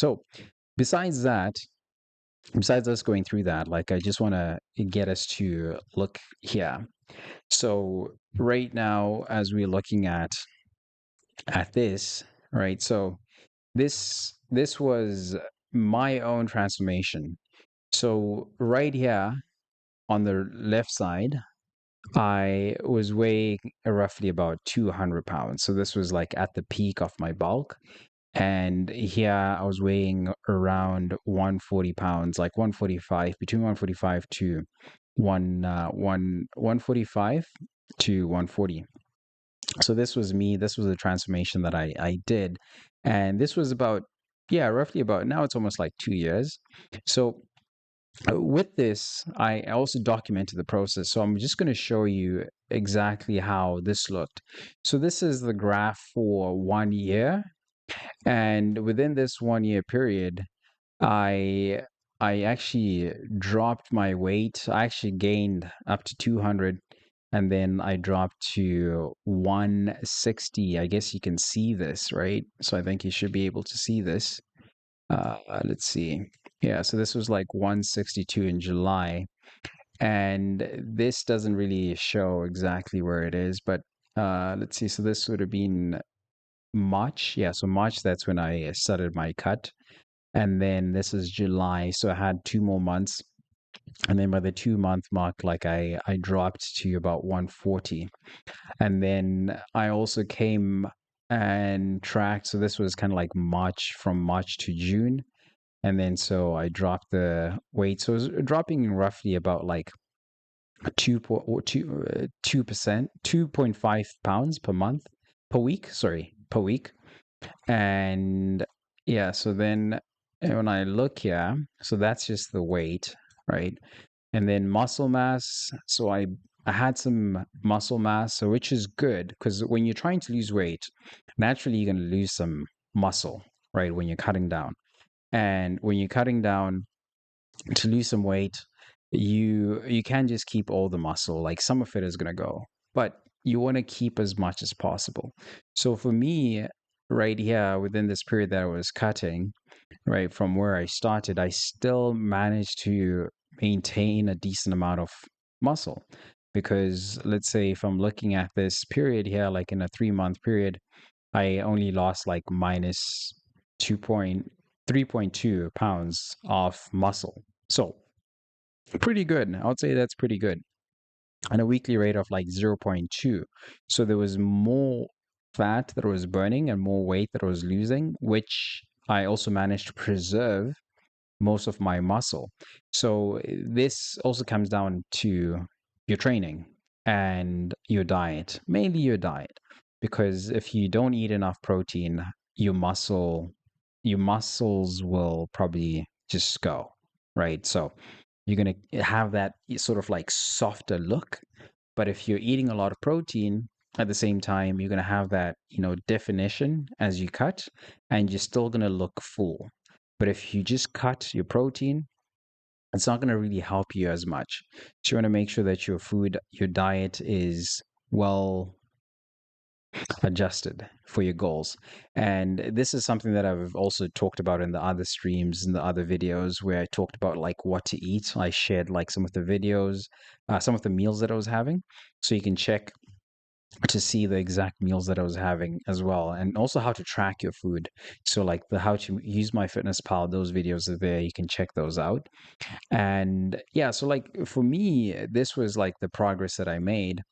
So besides that, besides us going through that, like I just want to get us to look here. So right now, as we're looking at this, right? So this was my own transformation. So right here on the left side, I was weighing roughly about 200 pounds. So this was like at the peak of my bulk. And here I was weighing around 140 pounds, like 145, between 145 to 145 to 140. So this was me. This was the transformation that I did. And this was about, yeah, roughly about, now it's almost like 2 years. So with this, I also documented the process. So I'm just going to show you exactly how this looked. So this is the graph for 1 year. And within this 1 year period, I I actually dropped my weight. I actually gained up to 200 and then I dropped to 160. I guess you can see this, right? So I think you should be able to see this. Let's see. Yeah, so this was like 162 in July. And this doesn't really show exactly where it is, but let's see. So this would have been March. Yeah, so March, that's when I started my cut. And then this is July. So I had 2 more months. And then by the 2 month mark, like I dropped to about 140. And then I also came and tracked. So this was kind of like March, from March to June. And then so I dropped the weight. So it was dropping roughly about like 2%, 2.5 pounds per month, per week, sorry, per week. And yeah, so then when I look here, so that's just the weight, right? And then muscle mass. So I had some muscle mass, so which is good because when you're trying to lose weight, naturally you're going to lose some muscle, right? When you're cutting down. And when you're cutting down to lose some weight, you can just keep all the muscle. Like some of it is going to go, but you want to keep as much as possible. So for me, right here within this period that I was cutting, right from where I started, I still managed to maintain a decent amount of muscle. Because let's say if I'm looking at this period here, like in a 3 month period, I only lost like minus 3.2 pounds of muscle. So pretty good. I would say that's pretty good. And a weekly rate of like zero point 0.2. So there was more fat that I was burning and more weight that I was losing, which I also managed to preserve most of my muscle. So this also comes down to your training and your diet, mainly your diet. Because if you don't eat enough protein, your muscles will probably just go, right? So you're going to have that sort of like softer look. But if you're eating a lot of protein at the same time, you're going to have that, definition as you cut, and you're still going to look full. But if you just cut your protein, it's not going to really help you as much. So you want to make sure that your diet is well adjusted for your goals. And this is something that I've also talked about in the other streams and the other videos where I talked about like what to eat. I shared like some of the videos, some of the meals that I was having. So you can check to see the exact meals that I was having as well, and also how to track your food. So like the how to use my fitness pal, those videos are there. You can check those out. And yeah, so like for me, this was like the progress that I made.